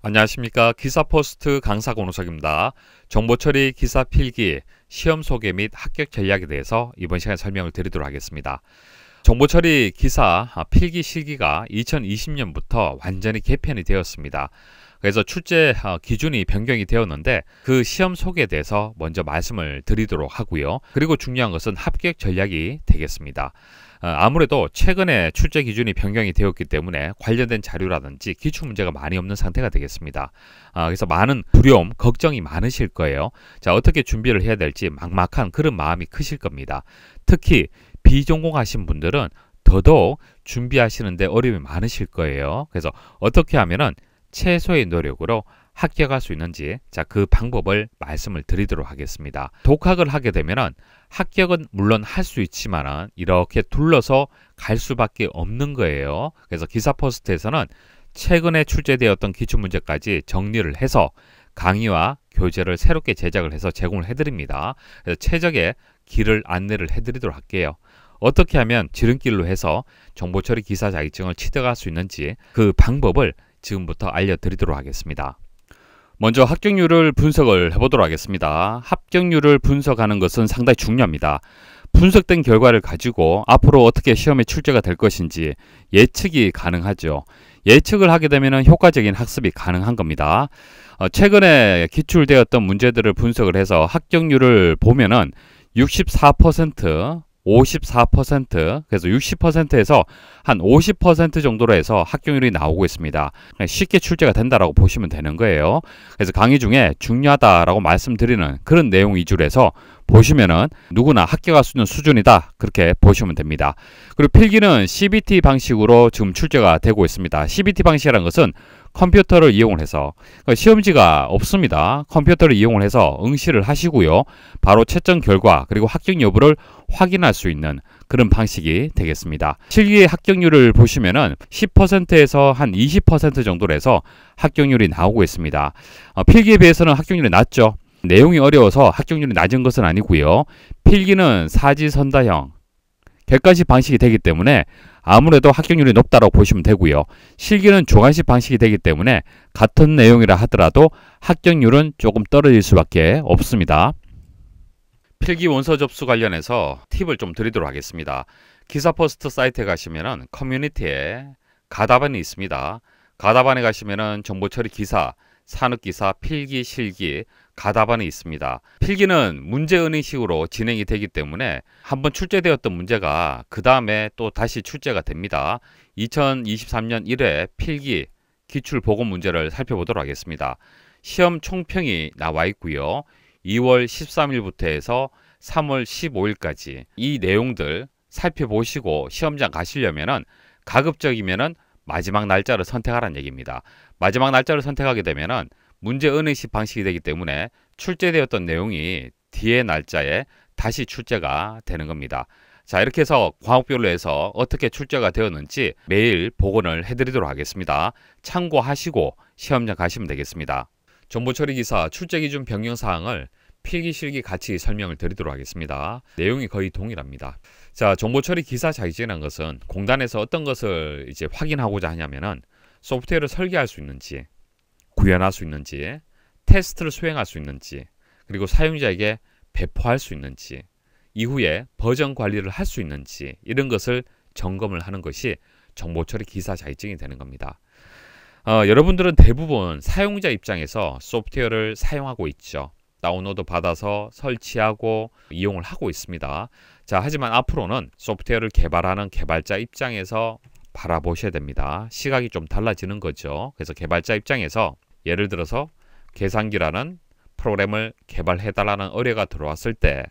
안녕하십니까. 기사포스트 강사 권우석입니다. 정보처리 기사 필기, 시험 소개 및 합격 전략에 대해서 이번 시간에 설명을 드리도록 하겠습니다. 정보처리 기사 필기 실기가 2020년부터 완전히 개편이 되었습니다. 그래서 출제 기준이 변경이 되었는데 그 시험 소개에 대해서 먼저 말씀을 드리도록 하고요. 그리고 중요한 것은 합격 전략이 되겠습니다. 아무래도 최근에 출제 기준이 변경이 되었기 때문에 관련된 자료라든지 기출문제가 많이 없는 상태가 되겠습니다. 그래서 많은 두려움, 걱정이 많으실 거예요. 자, 어떻게 준비를 해야 될지 막막한 그런 마음이 크실 겁니다. 특히 비전공하신 분들은 더더욱 준비하시는데 어려움이 많으실 거예요. 그래서 어떻게 하면은 최소의 노력으로 합격할 수 있는지 그 방법을 말씀을 드리도록 하겠습니다. 독학을 하게 되면은 합격은 물론 할 수 있지만은 이렇게 둘러서 갈 수밖에 없는 거예요. 그래서 기사포스트에서는 최근에 출제되었던 기출문제까지 정리를 해서 강의와 교재를 새롭게 제작을 해서 제공을 해드립니다. 그래서 최적의 길을 안내를 해드리도록 할게요. 어떻게 하면 지름길로 해서 정보처리 기사 자격증을 취득할 수 있는지 그 방법을 지금부터 알려드리도록 하겠습니다. 먼저 합격률을 분석을 해보도록 하겠습니다. 합격률을 분석하는 것은 상당히 중요합니다. 분석된 결과를 가지고 앞으로 어떻게 시험에 출제가 될 것인지 예측이 가능하죠. 예측을 하게 되면 효과적인 학습이 가능한 겁니다. 최근에 기출되었던 문제들을 분석을 해서 합격률을 보면은 64%, 54%, 그래서 60%에서 한 50% 정도로 해서 합격률이 나오고 있습니다. 쉽게 출제가 된다라고 보시면 되는 거예요. 그래서 강의 중에 중요하다라고 말씀드리는 그런 내용 위주로 해서 보시면은 누구나 합격할 수 있는 수준이다, 그렇게 보시면 됩니다. 그리고 필기는 CBT 방식으로 지금 출제가 되고 있습니다. CBT 방식이라는 것은 컴퓨터를 이용을 해서 시험지가 없습니다. 컴퓨터를 이용을 해서 응시를 하시고요. 바로 채점 결과 그리고 합격 여부를 확인할 수 있는 그런 방식이 되겠습니다. 실기의 합격률을 보시면은 10%에서 한 20% 정도로 해서 합격률이 나오고 있습니다. 필기에 비해서는 합격률이 낮죠. 내용이 어려워서 합격률이 낮은 것은 아니고요. 필기는 사지선다형 객관식 방식이 되기 때문에 아무래도 합격률이 높다고 보시면 되고요. 실기는 주관식 방식이 되기 때문에 같은 내용이라 하더라도 합격률은 조금 떨어질 수밖에 없습니다. 필기 원서 접수 관련해서 팁을 좀 드리도록 하겠습니다. 기사포스트 사이트에 가시면은 커뮤니티에 가답안이 있습니다. 가답안에 가시면은 정보처리 기사, 산업기사, 필기, 실기 가답안이 있습니다. 필기는 문제은행식으로 진행이 되기 때문에 한번 출제되었던 문제가 그 다음에 또 다시 출제가 됩니다. 2023년 1회 필기 기출보고 문제를 살펴보도록 하겠습니다. 시험 총평이 나와 있고요. 2월 13일부터 해서 3월 15일까지 이 내용들 살펴보시고 시험장 가시려면은 가급적이면은 마지막 날짜를 선택하라는 얘기입니다. 마지막 날짜를 선택하게 되면은 문제 은행식 방식이 되기 때문에 출제되었던 내용이 뒤의 날짜에 다시 출제가 되는 겁니다. 자, 이렇게 해서 과목별로 해서 어떻게 출제가 되었는지 매일 복원을 해드리도록 하겠습니다. 참고하시고 시험장 가시면 되겠습니다. 정보처리 기사 출제 기준 변경 사항을 필기 실기 같이 설명을 드리도록 하겠습니다. 내용이 거의 동일합니다. 자, 정보처리 기사 자격증이라는 것은 공단에서 어떤 것을 이제 확인하고자 하냐면은 소프트웨어를 설계할 수 있는지, 구현할 수 있는지, 테스트를 수행할 수 있는지, 그리고 사용자에게 배포할 수 있는지, 이후에 버전 관리를 할 수 있는지 이런 것을 점검을 하는 것이 정보처리 기사 자격증이 되는 겁니다. 여러분들은 대부분 사용자 입장에서 소프트웨어를 사용하고 있죠. 다운로드 받아서 설치하고 이용을 하고 있습니다. 자, 하지만 앞으로는 소프트웨어를 개발하는 개발자 입장에서 바라보셔야 됩니다. 시각이 좀 달라지는 거죠. 그래서 개발자 입장에서 예를 들어서 계산기라는 프로그램을 개발해달라는 의뢰가 들어왔을 때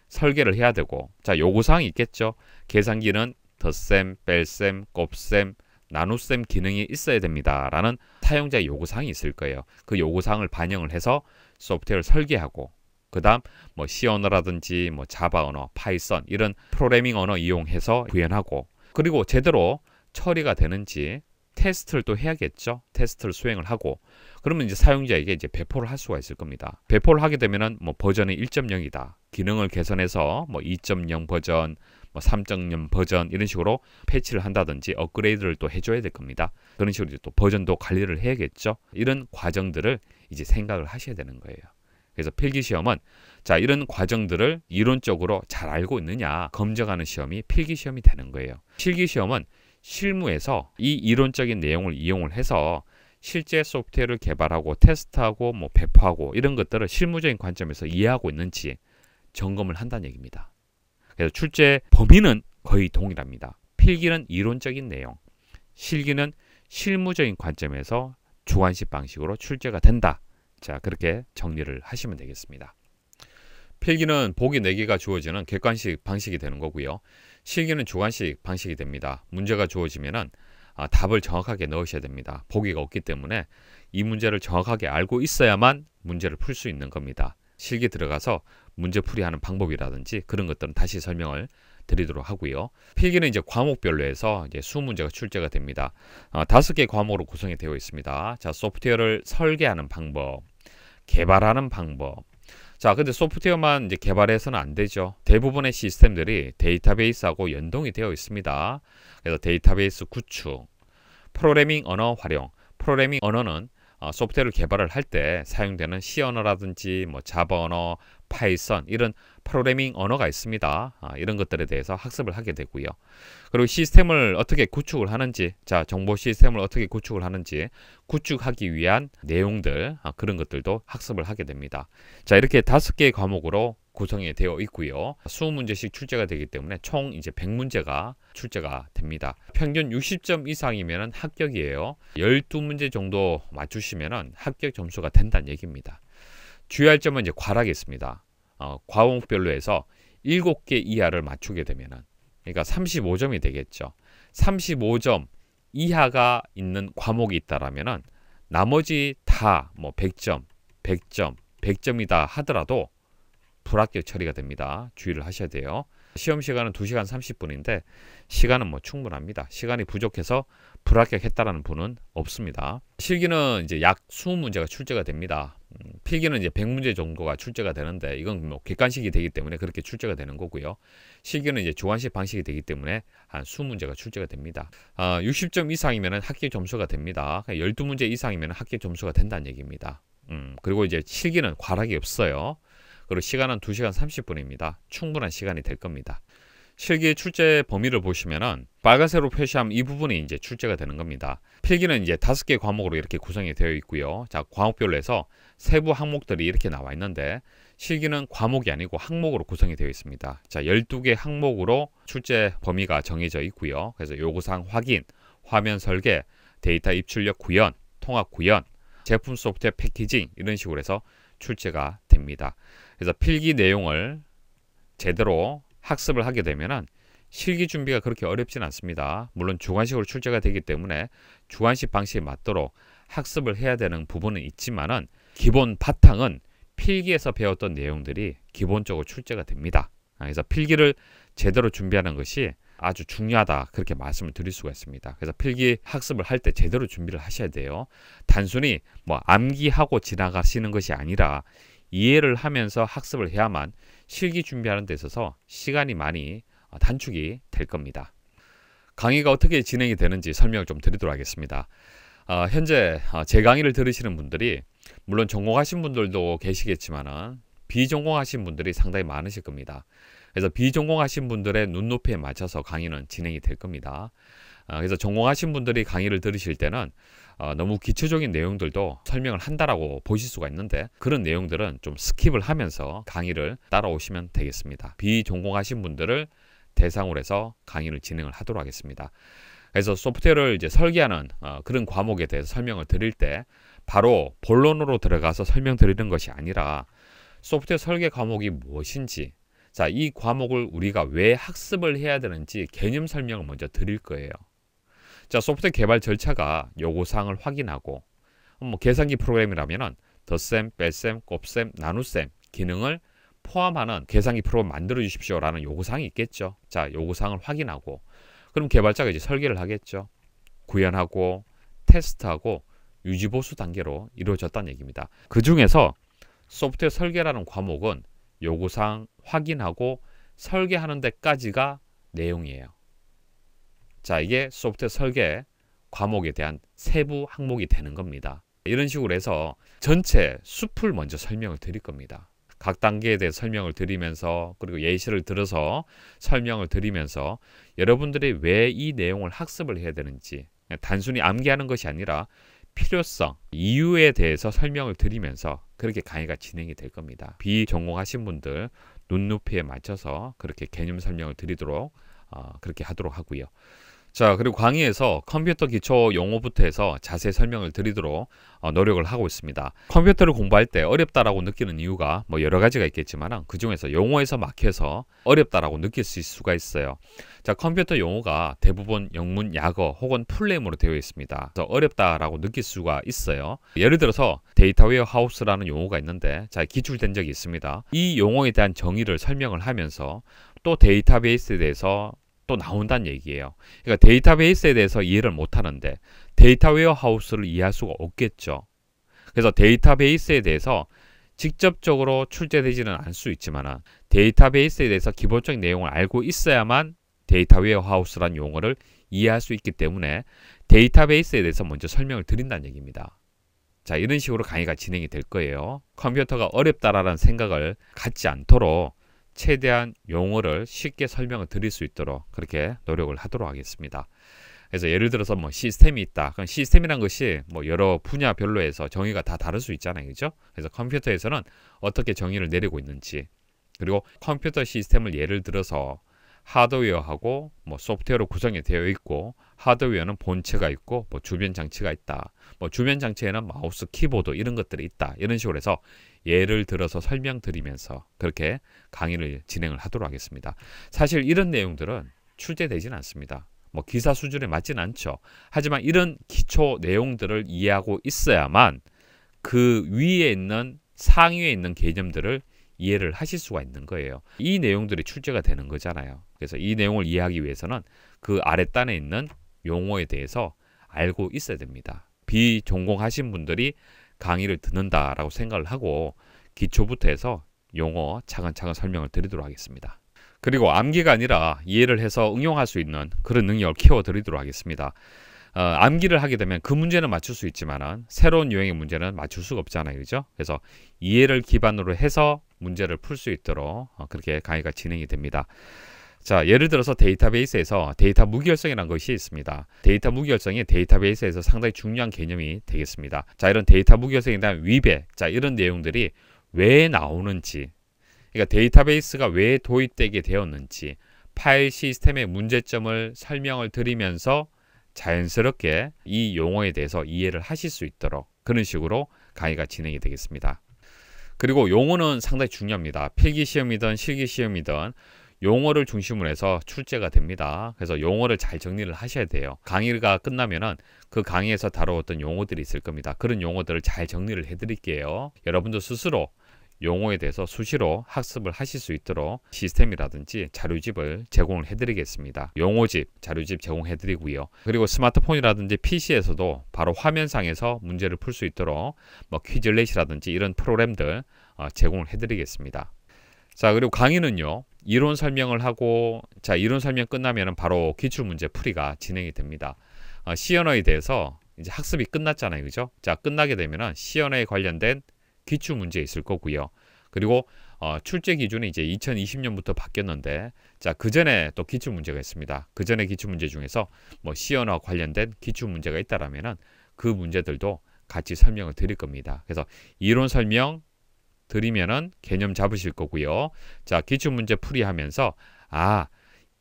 설계를 해야 되고, 자, 요구사항이 있겠죠. 계산기는 덧셈, 뺄셈, 곱셈, 나눗셈 기능이 있어야 됩니다 라는 사용자의 요구사항이 있을 거예요. 그 요구사항을 반영을 해서 소프트웨어를 설계하고, 그 다음 뭐 C 언어라든지 뭐 자바 언어, 파이썬 이런 프로그래밍 언어 이용해서 구현하고, 그리고 제대로 처리가 되는지 테스트를 또 해야겠죠. 테스트를 수행을 하고, 그러면 이제 사용자에게 이제 배포를 할 수가 있을 겁니다. 배포를 하게 되면은 뭐 버전이 1.0이다. 기능을 개선해서 뭐 2.0 버전, 뭐 3.0 버전 이런 식으로 패치를 한다든지 업그레이드를 또 해줘야 될 겁니다. 그런 식으로 이제 또 버전도 관리를 해야겠죠. 이런 과정들을 이제 생각을 하셔야 되는 거예요. 그래서 필기시험은 자, 이런 과정들을 이론적으로 잘 알고 있느냐 검증하는 시험이 필기시험이 되는 거예요. 실기시험은 실무에서 이 이론적인 내용을 이용을 해서 실제 소프트웨어를 개발하고 테스트하고 뭐 배포하고 이런 것들을 실무적인 관점에서 이해하고 있는지 점검을 한다는 얘기입니다. 그래서 출제 범위는 거의 동일합니다. 필기는 이론적인 내용, 실기는 실무적인 관점에서 주관식 방식으로 출제가 된다. 자, 그렇게 정리를 하시면 되겠습니다. 필기는 보기 4개가 주어지는 객관식 방식이 되는 거고요. 실기는 주관식 방식이 됩니다. 문제가 주어지면은 답을 정확하게 넣으셔야 됩니다. 보기가 없기 때문에 이 문제를 정확하게 알고 있어야만 문제를 풀 수 있는 겁니다. 실기 들어가서 문제풀이하는 방법이라든지 그런 것들은 다시 설명을 드리도록 하고요. 필기는 이제 과목별로 해서 이제 20문제가 출제가 됩니다. 5개 과목으로 구성이 되어 있습니다. 자, 소프트웨어를 설계하는 방법, 개발하는 방법. 자, 근데 소프트웨어만 이제 개발해서는 안 되죠. 대부분의 시스템들이 데이터베이스하고 연동이 되어 있습니다. 그래서 데이터베이스 구축, 프로그래밍 언어 활용. 프로그래밍 언어는 소프트웨어를 개발을 할 때 사용되는 C 언어라든지 뭐 자바 언어, 파이썬 이런 프로그래밍 언어가 있습니다. 이런 것들에 대해서 학습을 하게 되고요. 그리고 시스템을 어떻게 구축을 하는지, 자, 정보 시스템을 어떻게 구축을 하는지 구축하기 위한 내용들, 그런 것들도 학습을 하게 됩니다. 자, 이렇게 5개의 과목으로 구성이 되어 있고요. 20문제씩 출제가 되기 때문에 총 이제 100문제가 출제가 됩니다. 평균 60점 이상이면 합격이에요. 12문제 정도 맞추시면 합격 점수가 된다는 얘기입니다. 주의할 점은 이제 과락이 있습니다. 과목별로 해서 7개 이하를 맞추게 되면은, 그러니까 35점이 되겠죠. 35점 이하가 있는 과목이 있다라면은 나머지 다 뭐 100점, 100점, 100점이다 하더라도 불합격 처리가 됩니다. 주의를 하셔야 돼요. 시험 시간은 2시간 30분인데 시간은 뭐 충분합니다. 시간이 부족해서 불합격했다라는 분은 없습니다. 실기는 이제 약 20문제가 출제가 됩니다. 필기는 이제 100문제 정도가 출제가 되는데 이건 뭐 객관식이 되기 때문에 그렇게 출제가 되는 거고요. 실기는 이제 주관식 방식이 되기 때문에 한 20문제가 출제가 됩니다. 60점 이상이면 합격 점수가 됩니다. 12문제 이상이면 합격 점수가 된다는 얘기입니다. 그리고 이제 실기는 과락이 없어요. 그리고 시간은 2시간 30분입니다. 충분한 시간이 될 겁니다. 실기 출제 범위를 보시면은 빨간색으로 표시하면 이 부분이 이제 출제가 되는 겁니다. 필기는 이제 5개 과목으로 이렇게 구성이 되어 있고요. 자, 과목별로 해서 세부 항목들이 이렇게 나와 있는데 실기는 과목이 아니고 항목으로 구성이 되어 있습니다. 자, 12개 항목으로 출제 범위가 정해져 있고요. 그래서 요구사항 확인, 화면 설계, 데이터 입출력 구현, 통합 구현, 제품 소프트웨어 패키징 이런 식으로 해서 출제가 됩니다. 그래서 필기 내용을 제대로 학습을 하게 되면은 실기 준비가 그렇게 어렵진 않습니다. 물론 주관식으로 출제가 되기 때문에 주관식 방식에 맞도록 학습을 해야 되는 부분은 있지만은 기본 바탕은 필기에서 배웠던 내용들이 기본적으로 출제가 됩니다. 그래서 필기를 제대로 준비하는 것이 아주 중요하다 그렇게 말씀을 드릴 수가 있습니다. 그래서 필기 학습을 할 때 제대로 준비를 하셔야 돼요. 단순히 뭐 암기하고 지나가시는 것이 아니라 이해를 하면서 학습을 해야만 실기 준비하는 데 있어서 시간이 많이 단축이 될 겁니다. 강의가 어떻게 진행이 되는지 설명을 좀 드리도록 하겠습니다. 현재 제 강의를 들으시는 분들이 물론 전공하신 분들도 계시겠지만 비전공하신 분들이 상당히 많으실 겁니다. 그래서 비전공하신 분들의 눈높이에 맞춰서 강의는 진행이 될 겁니다. 그래서 전공하신 분들이 강의를 들으실 때는 너무 기초적인 내용들도 설명을 한다라고 보실 수가 있는데 그런 내용들은 좀 스킵을 하면서 강의를 따라오시면 되겠습니다. 비전공하신 분들을 대상으로 해서 강의를 진행을 하도록 하겠습니다. 그래서 소프트웨어를 이제 설계하는 그런 과목에 대해서 설명을 드릴 때 바로 본론으로 들어가서 설명드리는 것이 아니라 소프트웨어 설계 과목이 무엇인지, 자, 이 과목을 우리가 왜 학습을 해야 되는지 개념 설명을 먼저 드릴 거예요. 자, 소프트웨어 개발 절차가 요구사항을 확인하고 뭐 계산기 프로그램이라면은 덧셈, 뺄셈, 곱셈, 나눗셈 기능을 포함하는 계산기 프로그램 만들어 주십시오 라는 요구사항이 있겠죠. 자, 요구사항을 확인하고 그럼 개발자가 이제 설계를 하겠죠. 구현하고 테스트하고 유지보수 단계로 이루어졌다는 얘기입니다. 그 중에서 소프트웨어 설계라는 과목은 요구사항 확인하고 설계하는 데까지가 내용이에요. 자, 이게 소프트웨어 설계 과목에 대한 세부 항목이 되는 겁니다. 이런 식으로 해서 전체 숲을 먼저 설명을 드릴 겁니다. 각 단계에 대해 설명을 드리면서 그리고 예시를 들어서 설명을 드리면서 여러분들이 왜 이 내용을 학습을 해야 되는지 단순히 암기하는 것이 아니라 필요성, 이유에 대해서 설명을 드리면서 그렇게 강의가 진행이 될 겁니다. 비전공하신 분들 눈높이에 맞춰서 그렇게 개념 설명을 드리도록 그렇게 하도록 하고요. 자, 그리고 강의에서 컴퓨터 기초 용어부터 해서 자세히 설명을 드리도록 노력을 하고 있습니다. 컴퓨터를 공부할 때 어렵다라고 느끼는 이유가 뭐 여러 가지가 있겠지만 그 중에서 용어에서 막혀서 어렵다라고 느낄 수가 있어요. 자, 컴퓨터 용어가 대부분 영문, 약어 혹은 풀네임으로 되어 있습니다. 그래서 어렵다라고 느낄 수가 있어요. 예를 들어서 데이터 웨어하우스라는 용어가 있는데 자, 기출된 적이 있습니다. 이 용어에 대한 정의를 설명을 하면서 또 데이터베이스에 대해서 또 나온다는 얘기예요. 그러니까 데이터베이스에 대해서 이해를 못하는데 데이터 웨어하우스를 이해할 수가 없겠죠. 그래서 데이터베이스에 대해서 직접적으로 출제되지는 않을 수 있지만 데이터베이스에 대해서 기본적인 내용을 알고 있어야만 데이터 웨어하우스라는 용어를 이해할 수 있기 때문에 데이터베이스에 대해서 먼저 설명을 드린다는 얘기입니다. 자, 이런 식으로 강의가 진행이 될 거예요. 컴퓨터가 어렵다라는 생각을 갖지 않도록 최대한 용어를 쉽게 설명을 드릴 수 있도록 그렇게 노력을 하도록 하겠습니다. 그래서 예를 들어서 뭐 시스템이 있다. 그럼 시스템이란 것이 뭐 여러 분야별로 해서 정의가 다 다를 수 있잖아요. 그죠? 그래서 컴퓨터에서는 어떻게 정의를 내리고 있는지, 그리고 컴퓨터 시스템을 예를 들어서 하드웨어하고 뭐 소프트웨어로 구성이 되어 있고 하드웨어는 본체가 있고 뭐 주변 장치가 있다. 뭐 주변 장치에는 마우스, 키보드 이런 것들이 있다. 이런 식으로 해서 예를 들어서 설명드리면서 그렇게 강의를 진행을 하도록 하겠습니다. 사실 이런 내용들은 출제되지는 않습니다. 뭐 기사 수준에 맞지는 않죠. 하지만 이런 기초 내용들을 이해하고 있어야만 그 위에 있는 상위에 있는 개념들을 이해를 하실 수가 있는 거예요. 이 내용들이 출제가 되는 거잖아요. 그래서 이 내용을 이해하기 위해서는 그 아랫단에 있는 용어에 대해서 알고 있어야 됩니다. 비전공하신 분들이 강의를 듣는다라고 생각을 하고 기초부터 해서 용어 차근차근 설명을 드리도록 하겠습니다. 그리고 암기가 아니라 이해를 해서 응용할 수 있는 그런 능력을 키워드리도록 하겠습니다. 암기를 하게 되면 그 문제는 맞출 수 있지만 새로운 유형의 문제는 맞출 수가 없잖아요. 그죠? 그래서 이해를 기반으로 해서 문제를 풀 수 있도록 그렇게 강의가 진행이 됩니다. 자, 예를 들어서 데이터베이스에서 데이터 무결성이라는 것이 있습니다. 데이터 무결성이 데이터베이스에서 상당히 중요한 개념이 되겠습니다. 자, 이런 데이터 무결성에 대한 위배, 자, 이런 내용들이 왜 나오는지, 그러니까 데이터베이스가 왜 도입되게 되었는지, 파일 시스템의 문제점을 설명을 드리면서 자연스럽게 이 용어에 대해서 이해를 하실 수 있도록 그런 식으로 강의가 진행이 되겠습니다. 그리고 용어는 상당히 중요합니다. 필기시험이든 실기시험이든 용어를 중심으로 해서 출제가 됩니다. 그래서 용어를 잘 정리를 하셔야 돼요. 강의가 끝나면은 그 강의에서 다루었던 용어들이 있을 겁니다. 그런 용어들을 잘 정리를 해드릴게요. 여러분도 스스로 용어에 대해서 수시로 학습을 하실 수 있도록 시스템이라든지 자료집을 제공을 해드리겠습니다. 용어집, 자료집 제공해드리고요. 그리고 스마트폰이라든지 PC에서도 바로 화면상에서 문제를 풀 수 있도록 뭐 퀴즐렛이라든지 이런 프로그램들 제공을 해드리겠습니다. 자, 그리고 강의는요, 이론 설명을 하고, 자, 이론 설명 끝나면은 바로 기출문제 풀이가 진행이 됩니다. C&O에 대해서 이제 학습이 끝났잖아요. 그죠? 자, 끝나게 되면은 C&O에 관련된 기출문제 있을 거고요. 그리고 출제 기준이 이제 2020년부터 바뀌었는데, 자, 그 전에 또 기출문제가 있습니다. 그 전에 기출문제 중에서 뭐 C&O와 관련된 기출문제가 있다라면은 그 문제들도 같이 설명을 드릴 겁니다. 그래서 이론 설명 드리면은 개념 잡으실 거고요. 자, 기출문제 풀이하면서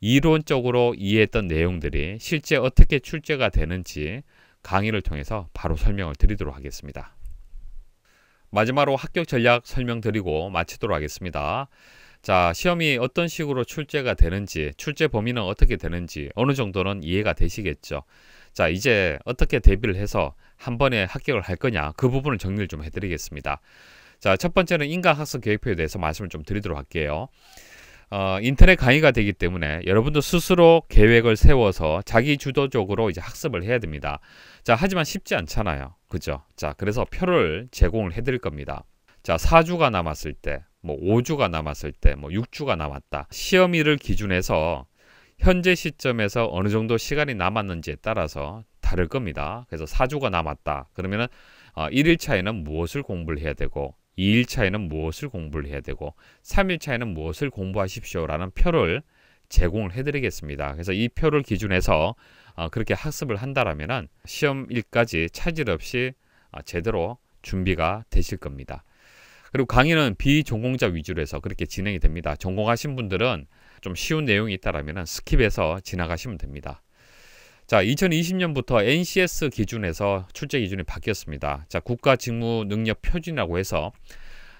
이론적으로 이해했던 내용들이 실제 어떻게 출제가 되는지 강의를 통해서 바로 설명을 드리도록 하겠습니다. 마지막으로 합격 전략 설명드리고 마치도록 하겠습니다. 자, 시험이 어떤 식으로 출제가 되는지, 출제 범위는 어떻게 되는지 어느 정도는 이해가 되시겠죠. 자, 이제 어떻게 대비를 해서 한 번에 합격을 할 거냐, 그 부분을 정리를 좀 해드리겠습니다. 자, 첫 번째는 인강학습 계획표에 대해서 말씀을 좀 드리도록 할게요. 인터넷 강의가 되기 때문에 여러분도 스스로 계획을 세워서 자기 주도적으로 이제 학습을 해야 됩니다. 자, 하지만 쉽지 않잖아요. 그죠? 자, 그래서 표를 제공을 해 드릴 겁니다. 자, 4주가 남았을 때, 뭐 5주가 남았을 때, 뭐 6주가 남았다. 시험일을 기준해서 현재 시점에서 어느 정도 시간이 남았는지에 따라서 다를 겁니다. 그래서 4주가 남았다. 그러면은 1일차에는 무엇을 공부를 해야 되고 2일차에는 무엇을 공부를 해야 되고 3일차에는 무엇을 공부하십시오라는 표를 제공을 해드리겠습니다. 그래서 이 표를 기준해서 그렇게 학습을 한다라면은 시험일까지 차질 없이 제대로 준비가 되실 겁니다. 그리고 강의는 비전공자 위주로 해서 그렇게 진행이 됩니다. 전공하신 분들은 좀 쉬운 내용이 있다라면 스킵해서 지나가시면 됩니다. 자, 2020년부터 NCS 기준에서 출제 기준이 바뀌었습니다. 자, 국가직무능력표준이라고 해서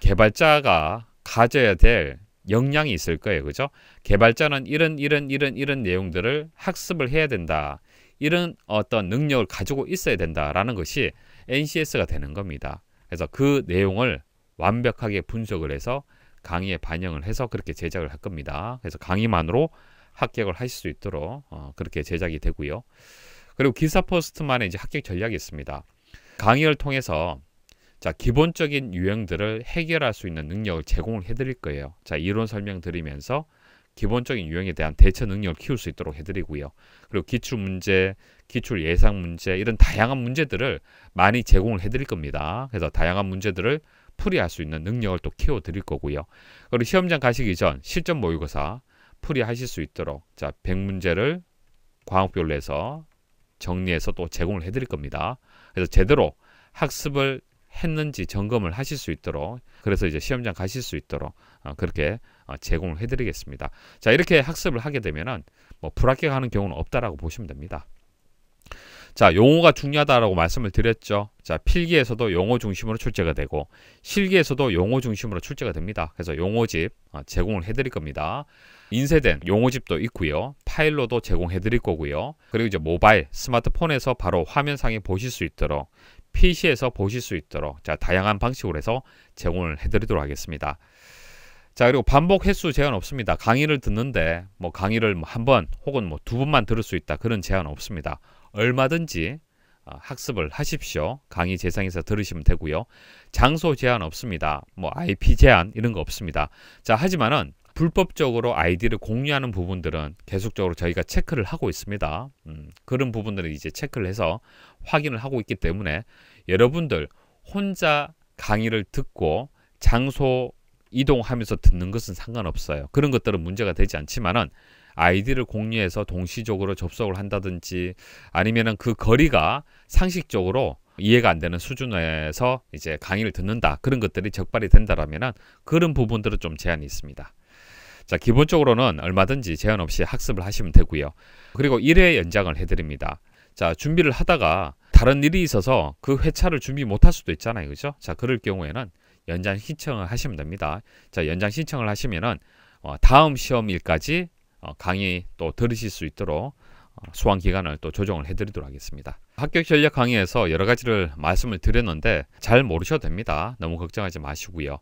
개발자가 가져야 될 역량이 있을 거예요. 그죠? 개발자는 이런 내용들을 학습을 해야 된다. 이런 어떤 능력을 가지고 있어야 된다라는 것이 NCS가 되는 겁니다. 그래서 그 내용을 완벽하게 분석을 해서 강의에 반영을 해서 그렇게 제작을 할 겁니다. 그래서 강의만으로 합격을 하실 수 있도록 그렇게 제작이 되고요. 그리고 기사포스트만의 이제 합격 전략이 있습니다. 강의를 통해서 자, 기본적인 유형들을 해결할 수 있는 능력을 제공을 해드릴 거예요. 자, 이론 설명드리면서 기본적인 유형에 대한 대처 능력을 키울 수 있도록 해드리고요. 그리고 기출 문제, 기출 예상 문제 이런 다양한 문제들을 많이 제공을 해드릴 겁니다. 그래서 다양한 문제들을 풀이할 수 있는 능력을 또 키워드릴 거고요. 그리고 시험장 가시기 전 실전 모의고사 풀이하실 수 있도록 자, 100문제를 과목별로 해서 정리해서 또 제공을 해드릴 겁니다. 그래서 제대로 학습을 했는지 점검을 하실 수 있도록 그래서 이제 시험장 가실 수 있도록 그렇게 제공을 해드리겠습니다. 자, 이렇게 학습을 하게 되면은 뭐 불합격하는 경우는 없다라고 보시면 됩니다. 자, 용어가 중요하다라고 말씀을 드렸죠. 자, 필기에서도 용어 중심으로 출제가 되고 실기에서도 용어 중심으로 출제가 됩니다. 그래서 용어집 제공을 해드릴 겁니다. 인쇄된 용어집도 있고요. 파일로도 제공해 드릴 거고요. 그리고 이제 모바일, 스마트폰에서 바로 화면상에 보실 수 있도록 PC에서 보실 수 있도록 자, 다양한 방식으로 해서 제공을 해드리도록 하겠습니다. 자, 그리고 반복 횟수 제한 없습니다. 강의를 듣는데 뭐 강의를 한 번 혹은 뭐 두 번만 들을 수 있다 그런 제한 없습니다. 얼마든지 학습을 하십시오. 강의 재생해서 들으시면 되고요. 장소 제한 없습니다. 뭐 IP 제한 이런 거 없습니다. 자, 하지만은 불법적으로 아이디를 공유하는 부분들은 계속적으로 저희가 체크를 하고 있습니다. 그런 부분들을 이제 체크를 해서 확인을 하고 있기 때문에 여러분들 혼자 강의를 듣고 장소 이동하면서 듣는 것은 상관없어요. 그런 것들은 문제가 되지 않지만은 아이디를 공유해서 동시적으로 접속을 한다든지 아니면은 그 거리가 상식적으로 이해가 안 되는 수준에서 이제 강의를 듣는다. 그런 것들이 적발이 된다라면은 그런 부분들은 좀 제한이 있습니다. 자, 기본적으로는 얼마든지 제한 없이 학습을 하시면 되고요. 그리고 1회 연장을 해드립니다. 자, 준비를 하다가 다른 일이 있어서 그 회차를 준비 못할 수도 있잖아요. 그죠? 자, 그럴 경우에는 연장 신청을 하시면 됩니다. 자, 연장 신청을 하시면은 다음 시험일까지 강의 또 들으실 수 있도록 수강 기간을 또 조정을 해드리도록 하겠습니다. 합격 전략 강의에서 여러 가지를 말씀을 드렸는데 잘 모르셔도 됩니다. 너무 걱정하지 마시고요.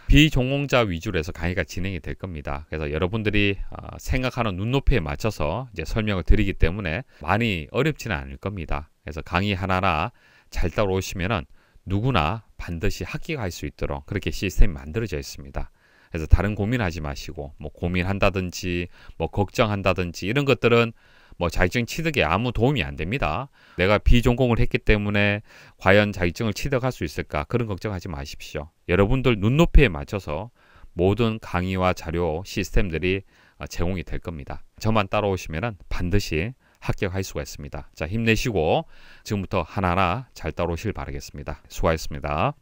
비전공자 위주로 해서 강의가 진행이 될 겁니다. 그래서 여러분들이 생각하는 눈높이에 맞춰서 이제 설명을 드리기 때문에 많이 어렵지는 않을 겁니다. 그래서 강의 하나하나 잘 따라오시면은 누구나 반드시 합격할 수 있도록 그렇게 시스템이 만들어져 있습니다. 그래서 다른 고민하지 마시고 뭐 고민한다든지 뭐 걱정한다든지 이런 것들은 뭐 자격증 취득에 아무 도움이 안 됩니다. 내가 비전공을 했기 때문에 과연 자격증을 취득할 수 있을까? 그런 걱정하지 마십시오. 여러분들 눈높이에 맞춰서 모든 강의와 자료 시스템들이 제공이 될 겁니다. 저만 따라오시면 반드시 합격할 수가 있습니다. 자, 힘내시고 지금부터 하나하나 잘 따라오시길 바라겠습니다. 수고하셨습니다.